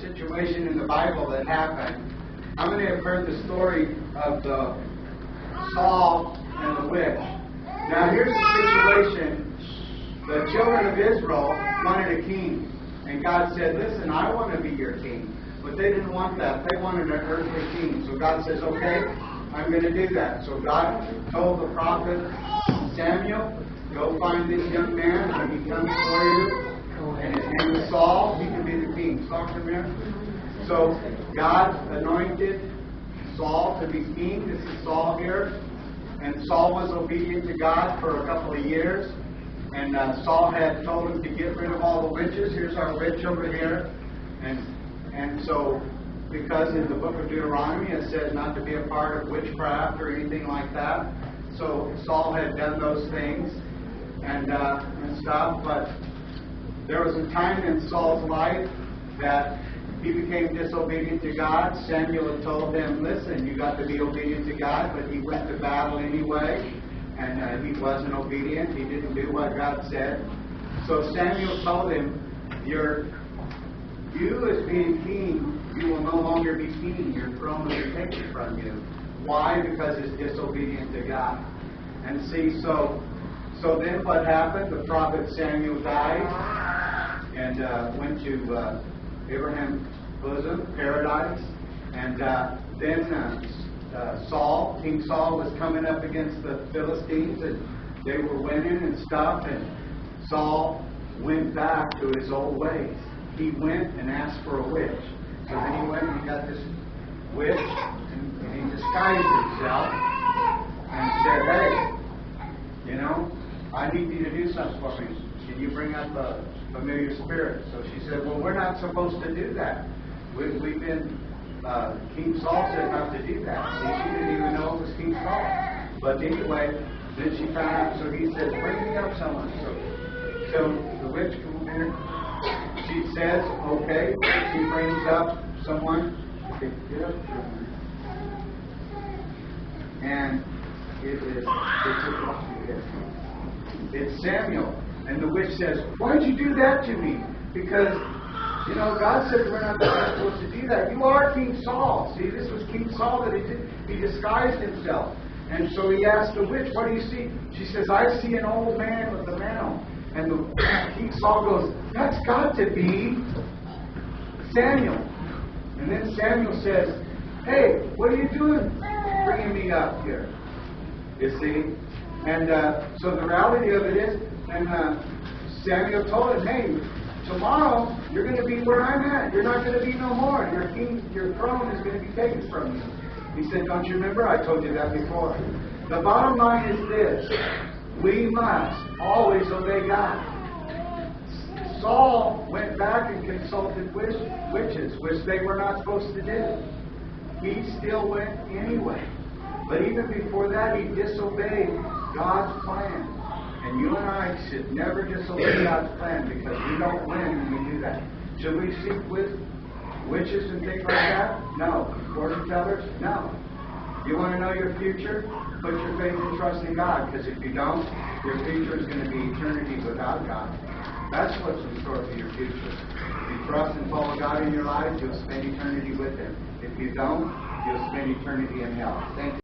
situation in the Bible that happened. How many have heard the story of the Saul and the witch? Now here's the situation. The children of Israel wanted a king. And God said, listen, I want to be your king. But they didn't want that. They wanted an earthly king. So God says, okay, I'm going to do that. So God told the prophet Samuel, go find this young man. When he comes for you, and his name is Saul, he can be the king. Saul, come here. So God anointed Saul to be king. This is Saul here. And Saul was obedient to God for a couple of years. And Saul had told him to get rid of all the witches. Here's our witch over here. And so, because in the book of Deuteronomy it says not to be a part of witchcraft or anything like that. So Saul had done those things and stuff. But there was a time in Saul's life that he became disobedient to God. Samuel had told him, listen, you got to be obedient to God. But he went to battle anyway. And he wasn't obedient. He didn't do what God said. So Samuel told him, you as being king, you will no longer be king. Your throne will be taken from you. Why? Because it's disobedient to God. And see, so then what happened? The prophet Samuel died and went to Abraham's bosom, paradise. And then King Saul was coming up against the Philistines, and they were winning and stuff, and Saul went back to his old ways. He went and asked for a witch. So then he went and he got this witch, and he disguised himself and said, hey, I need you to do something for me. Can you bring up a familiar spirit? So she said, well, we're not supposed to do that. We've been... King Saul said not to do that. See, she didn't even know it was King Saul. But anyway, then she found out, so he said, bring me up someone. So the witch comes in. She says, okay. She brings up someone. Get up. And it's Samuel. And the witch says, why'd you do that to me? Because God said we're not supposed to do that. You are King Saul. See, this was King Saul that he did. He disguised himself. And so he asked the witch, what do you see? She says, I see an old man with a mantle. And King Saul goes, that's got to be Samuel. And then Samuel says, hey, what are you doing bringing me up here? You see? And so the reality of it is, and Samuel told him, hey, tomorrow, you're going to be where I'm at. You're not going to be no more. Your throne is going to be taken from you. He said, don't you remember? I told you that before. The bottom line is this. We must always obey God. Saul went back and consulted witches, which they were not supposed to do. He still went anyway. But even before that, he disobeyed God's plan. And you and I should never disobey God's plan because we don't win when we do that. Should we seek with witches and things like that? No. Fortune tellers? No. You want to know your future? Put your faith and trust in God, because if you don't, your future is going to be eternity without God. That's what's in store for your future. If you trust and follow God in your life, you'll spend eternity with Him. If you don't, you'll spend eternity in hell. Thank you.